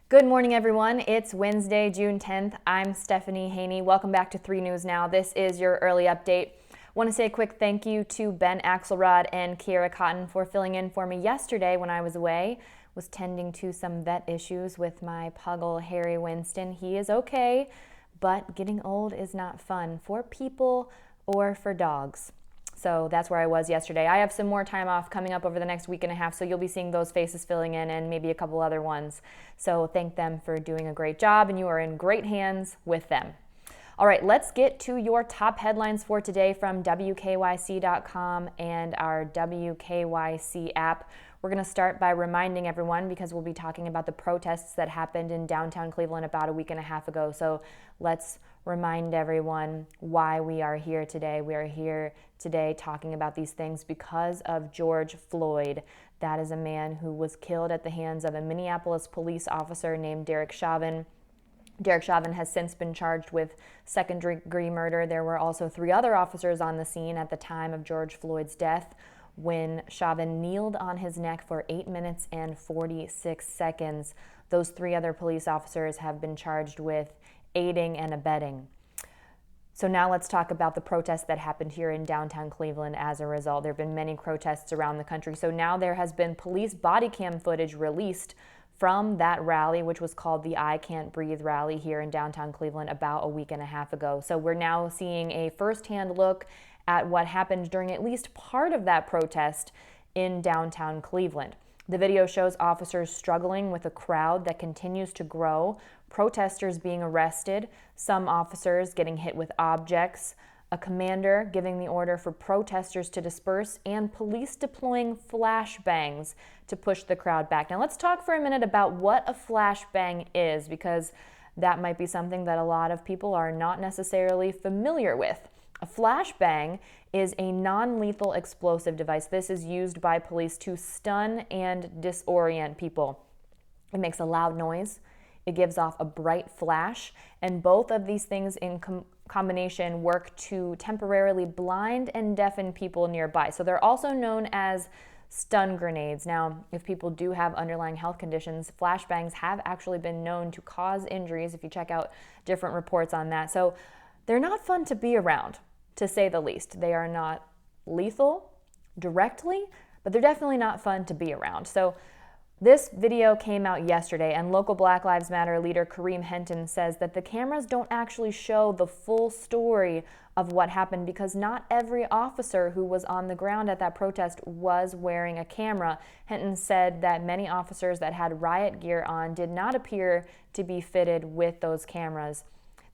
Good morning, everyone. It's Wednesday, June 10th. I'm Stephanie Haney. Welcome back to 3 News Now. This is your early update. Want to say a quick thank you to Ben Axelrod and Kiera Cotton for filling in for me yesterday when I was away. Was tending to some vet issues with my puggle, Harry Winston. He is okay, but getting old is not fun for people or for dogs. So that's where I was yesterday. I have some more time off coming up over the next week and a half, so you'll be seeing those faces filling in and maybe a couple other ones. So thank them for doing a great job, and you are in great hands with them. All right, let's get to your top headlines for today from WKYC.com and our WKYC app. We're going to start by reminding everyone, because we'll be talking about the protests that happened in downtown Cleveland about a week and a half ago. So let's remind everyone why we are here today. We are here today talking about these things because of George Floyd. That is a man who was killed at the hands of a Minneapolis police officer named Derek Chauvin. Derek Chauvin has since been charged with second-degree murder. There were also 3 other officers on the scene at the time of George Floyd's death when Chauvin kneeled on his neck for 8 minutes and 46 seconds. Those 3 other police officers have been charged with aiding and abetting. So now let's talk about the protests that happened here in downtown Cleveland as a result. There have been many protests around the country. So now there has been police body cam footage released from that rally, which was called the I Can't Breathe rally here in downtown Cleveland about a week and a half ago. So we're now seeing a firsthand look at what happened during at least part of that protest in downtown Cleveland. The video shows officers struggling with a crowd that continues to grow, protesters being arrested, some officers getting hit with objects, a commander giving the order for protesters to disperse, and police deploying flashbangs to push the crowd back. Now let's talk for a minute about what a flashbang is, because that might be something that a lot of people are not necessarily familiar with. A flashbang is a non-lethal explosive device. This is used by police to stun and disorient people. It makes a loud noise. It gives off a bright flash, and both of these things in combination work to temporarily blind and deafen people nearby. So they're also known as stun grenades. Now, if people do have underlying health conditions, flashbangs have actually been known to cause injuries if you check out different reports on that. So they're not fun to be around, to say the least. They are not lethal directly, but they're definitely not fun to be around. So this video came out yesterday, and local Black Lives Matter leader Kareem Henton says that the cameras don't actually show the full story of what happened because not every officer who was on the ground at that protest was wearing a camera. Henton said that many officers that had riot gear on did not appear to be fitted with those cameras.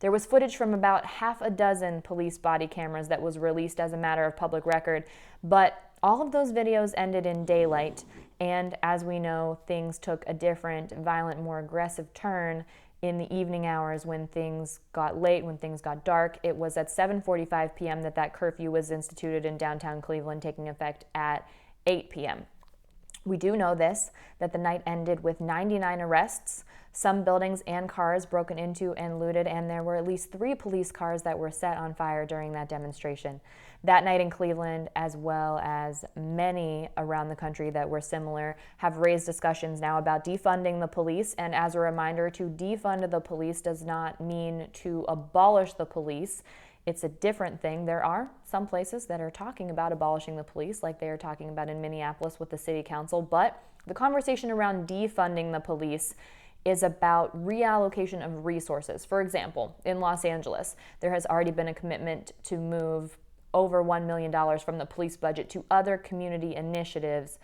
There was footage from about half a dozen police body cameras that was released as a matter of public record, but all of those videos ended in daylight, and as we know, things took a different, violent, more aggressive turn in the evening hours when things got late, when things got dark. It was at 7:45 p.m. that curfew was instituted in downtown Cleveland, taking effect at 8 p.m. We do know this, that the night ended with 99 arrests, some buildings and cars broken into and looted, and there were at least 3 police cars that were set on fire during that demonstration. That night in Cleveland, as well as many around the country that were similar, have raised discussions now about defunding the police. And as a reminder, to defund the police does not mean to abolish the police. It's a different thing. There are some places that are talking about abolishing the police, like they are talking about in Minneapolis with the city council, but the conversation around defunding the police is about reallocation of resources. For example, in Los Angeles, there has already been a commitment to move over $1 million from the police budget to other community initiatives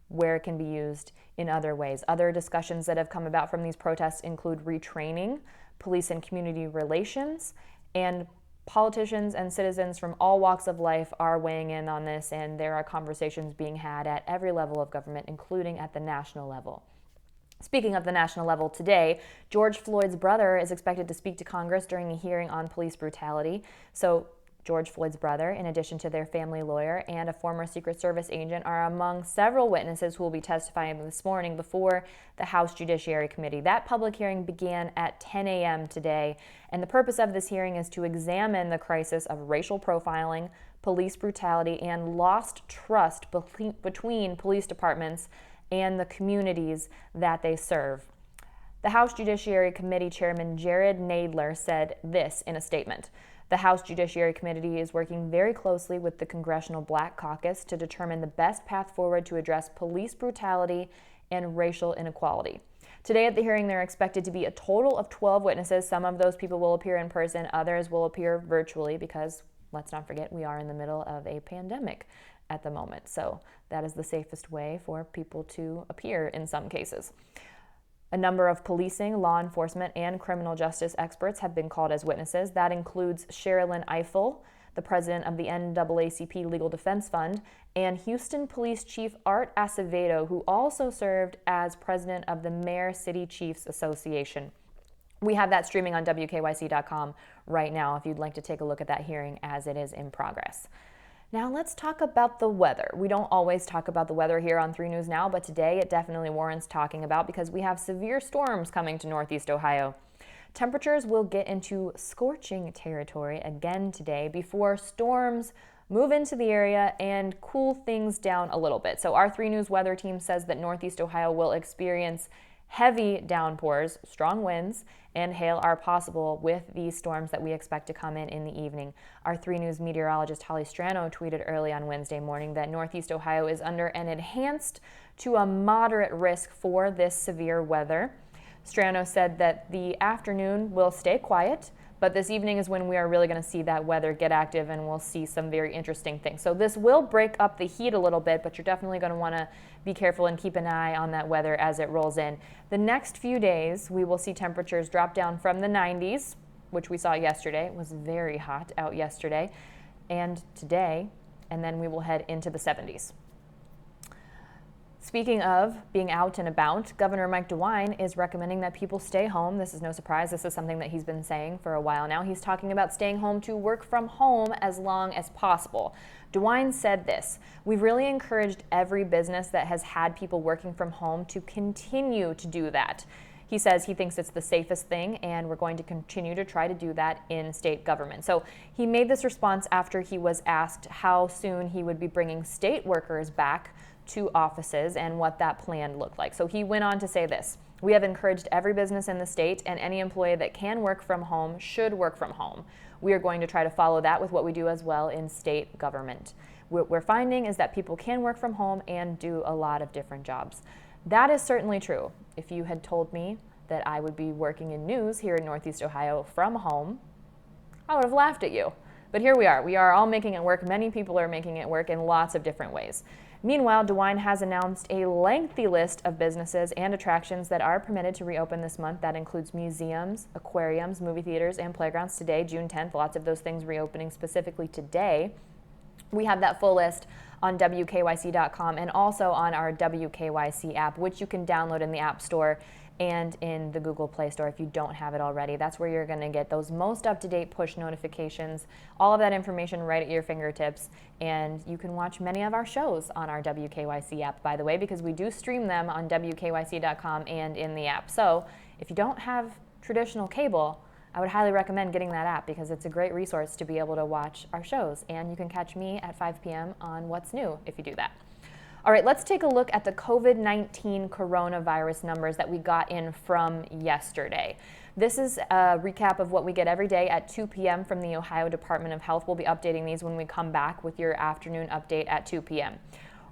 where it can be used in other ways. Other discussions that have come about from these protests include retraining, police and community relations, and politicians and citizens from all walks of life are weighing in on this, and there are conversations being had at every level of government, including at the national level. Speaking of the national level, today, George Floyd's brother is expected to speak to Congress during a hearing on police brutality. So George Floyd's brother, in addition to their family lawyer and a former Secret Service agent, are among several witnesses who will be testifying this morning before the House Judiciary Committee. That public hearing began at 10 a.m. today, and the purpose of this hearing is to examine the crisis of racial profiling, police brutality, and lost trust between police departments and the communities that they serve. The House Judiciary Committee Chairman Jared Nadler said this in a statement. The House Judiciary Committee is working very closely with the Congressional Black Caucus to determine the best path forward to address police brutality and racial inequality. Today at the hearing, there are expected to be a total of 12 witnesses. Some of those people will appear in person, others will appear virtually because, let's not forget, we are in the middle of a pandemic at the moment. So that is the safest way for people to appear in some cases. A number of policing, law enforcement, and criminal justice experts have been called as witnesses. That includes Sherilyn Ifill, the president of the NAACP Legal Defense Fund, and Houston Police Chief Art Acevedo, who also served as president of the Mayor City Chiefs Association. We have that streaming on WKYC.com right now if you'd like to take a look at that hearing as it is in progress. Now let's talk about the weather. We don't always talk about the weather here on 3 News Now, but today it definitely warrants talking about because we have severe storms coming to Northeast Ohio. Temperatures will get into scorching territory again today before storms move into the area and cool things down a little bit. So our 3 News weather team says that Northeast Ohio will experience heavy downpours, strong winds, and hail are possible with these storms that we expect to come in the evening. Our 3 News meteorologist Holly Strano tweeted early on Wednesday morning that Northeast Ohio is under an enhanced to a moderate risk for this severe weather. Strano said that the afternoon will stay quiet, but this evening is when we are really going to see that weather get active and we'll see some very interesting things. So this will break up the heat a little bit, but you're definitely going to want to be careful and keep an eye on that weather as it rolls in. The next few days, we will see temperatures drop down from the 90s, which we saw yesterday. It was very hot out yesterday and today, and then we will head into the 70s. Speaking of being out and about, Governor Mike Dewine is recommending that people stay home. This is no surprise. This is something that he's been saying for a while now. He's talking about staying home to work from home as long as possible. Dewine said this: "We've really encouraged every business that has had people working from home to continue to do that." He says he thinks it's the safest thing, and we're going to continue to try to do that in state government. So he made this response after he was asked how soon he would be bringing state workers back to offices and what that plan looked like. So he went on to say this: "We have encouraged every business in the state, and any employee that can work from home should work from home. We are going to try to follow that with what we do as well in state government. What we're finding is that people can work from home and do a lot of different jobs." That is certainly true. If you had told me that I would be working in news here in Northeast Ohio from home, I would have laughed at you. But here we are. We are all making it work. Many people are making it work in lots of different ways. Meanwhile, Dewine has announced a lengthy list of businesses and attractions that are permitted to reopen this month. That includes museums, aquariums, movie theaters, and playgrounds today, June 10th. Lots of those things reopening specifically today. We have that full list on WKYC.com and also on our WKYC app, which you can download in the App Store and in the Google Play Store if you don't have it already. That's where you're going to get those most up-to-date push notifications, all of that information right at your fingertips. And you can watch many of our shows on our WKYC app, by the way, because we do stream them on WKYC.com and in the app. So if you don't have traditional cable, I would highly recommend getting that app because it's a great resource to be able to watch our shows. And you can catch me at 5 p.m. on What's New if you do that. All right, let's take a look at the COVID-19 coronavirus numbers that we got in from yesterday. This is a recap of what we get every day at 2 p.m. from the Ohio Department of Health. We'll be updating these when we come back with your afternoon update at 2 p.m.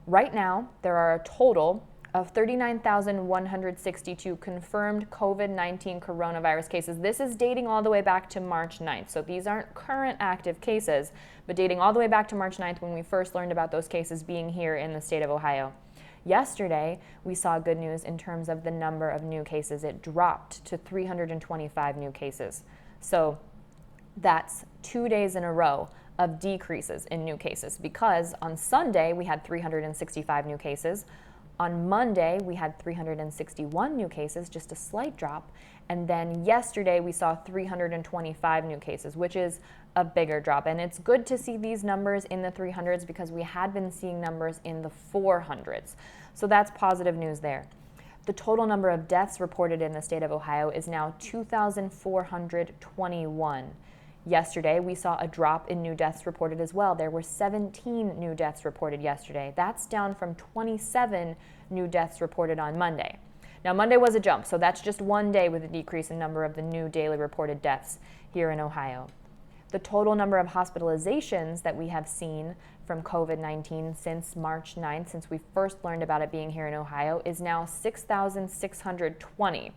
Right now, there are a total of 39,162 confirmed COVID-19 coronavirus cases. This is dating all the way back to March 9th. So these aren't current active cases, but dating all the way back to March 9th when we first learned about those cases being here in the state of Ohio. Yesterday, we saw good news in terms of the number of new cases. It dropped to 325 new cases. So that's 2 days in a row of decreases in new cases because on Sunday, we had 365 new cases. On Monday, we had 361 new cases, just a slight drop. And then yesterday, we saw 325 new cases, which is a bigger drop. And it's good to see these numbers in the 300s because we had been seeing numbers in the 400s. So that's positive news there. The total number of deaths reported in the state of Ohio is now 2,421. Yesterday, we saw a drop in new deaths reported as well. There were 17 new deaths reported yesterday. That's down from 27 new deaths reported on Monday. Now, Monday was a jump, so that's just one day with a decrease in number of the new daily reported deaths here in Ohio. The total number of hospitalizations that we have seen from COVID-19 since March 9th, since we first learned about it being here in Ohio, is now 6,620.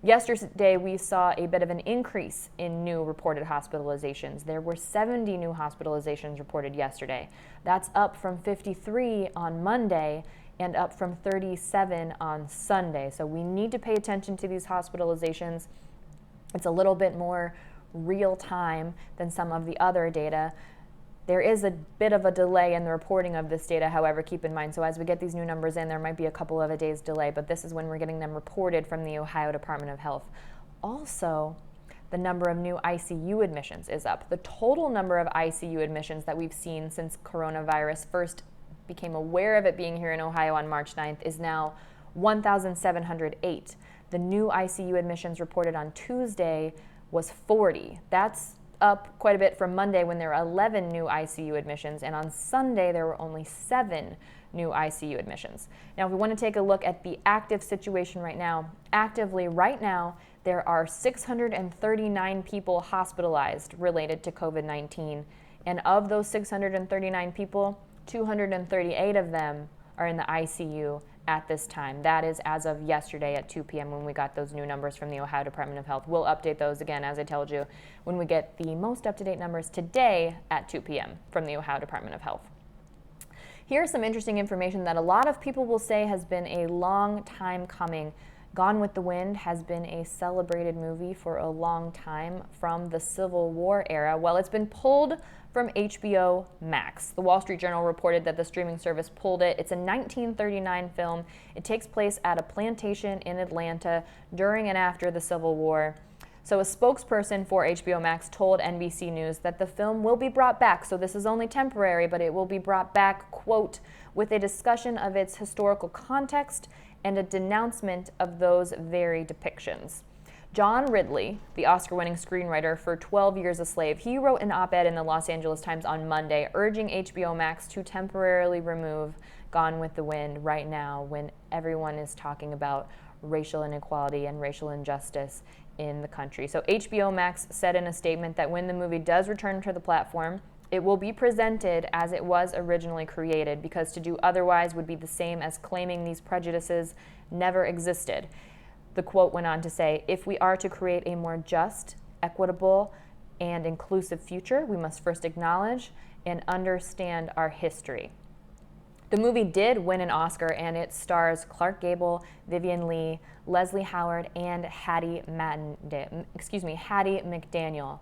Yesterday, we saw a bit of an increase in new reported hospitalizations. There were 70 new hospitalizations reported yesterday. That's up from 53 on Monday and up from 37 on Sunday. So we need to pay attention to these hospitalizations. It's a little bit more real time than some of the other data. There is a bit of a delay in the reporting of this data, however, keep in mind. So as we get these new numbers in, there might be a couple of a day's delay, but this is when we're getting them reported from the Ohio Department of Health. Also, the number of new ICU admissions is up. The total number of ICU admissions that we've seen since coronavirus first became aware of it being here in Ohio on March 9th is now 1,708. The new ICU admissions reported on Tuesday was 40. That's up quite a bit from Monday when there were 11 new ICU admissions, and on Sunday there were only 7 new ICU admissions. Now, if we want to take a look at the active situation right now, actively right now, there are 639 people hospitalized related to COVID-19, and of those 639 people, 238 of them are in the ICU at this time. That is as of yesterday at 2 p.m. when we got those new numbers from the Ohio Department of Health. We'll update those again, as I told you, when we get the most up-to-date numbers today at 2 p.m. from the Ohio Department of Health. Here's some interesting information that a lot of people will say has been a long time coming. Gone with the Wind has been a celebrated movie for a long time from the Civil War era. Well, it's been pulled from HBO Max. The Wall Street Journal reported that the streaming service pulled it. It's a 1939 film. It takes place at a plantation in Atlanta during and after the Civil War. So a spokesperson for HBO Max told NBC News that the film will be brought back. So this is only temporary, but it will be brought back, quote, with a discussion of its historical context and a denouncement of those very depictions. John Ridley, the Oscar-winning screenwriter for 12 Years a Slave, he wrote an op-ed in the Los Angeles Times on Monday urging HBO Max to temporarily remove Gone with the Wind right now when everyone is talking about racial inequality and racial injustice in the country. So HBO Max said in a statement that when the movie does return to the platform, it will be presented as it was originally created, because to do otherwise would be the same as claiming these prejudices never existed. The quote went on to say, "If we are to create a more just, equitable, and inclusive future, we must first acknowledge and understand our history." The movie did win an Oscar, and it stars Clark Gable, Vivian Leigh, Leslie Howard, and Hattie McDaniel.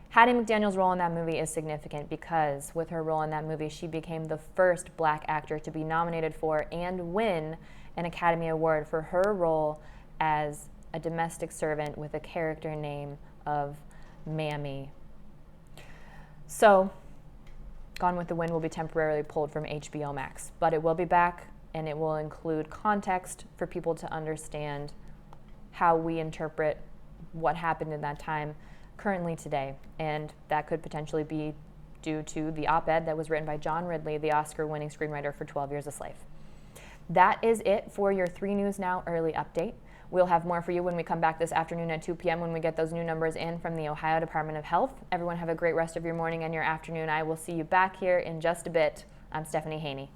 Hattie McDaniel's role in that movie is significant because with her role in that movie, she became the first Black actor to be nominated for and win an Academy Award for her role as a domestic servant with a character name of Mammy. So, Gone with the Wind will be temporarily pulled from HBO Max, but it will be back, and it will include context for people to understand how we interpret what happened in that time currently today, and that could potentially be due to the op-ed that was written by John Ridley, the Oscar-winning screenwriter for 12 Years a Slave. That is it for your 3 News Now early update. We'll have more for you when we come back this afternoon at 2 p.m. when we get those new numbers in from the Ohio Department of Health. Everyone have a great rest of your morning and your afternoon. I will see you back here in just a bit. I'm Stephanie Haney.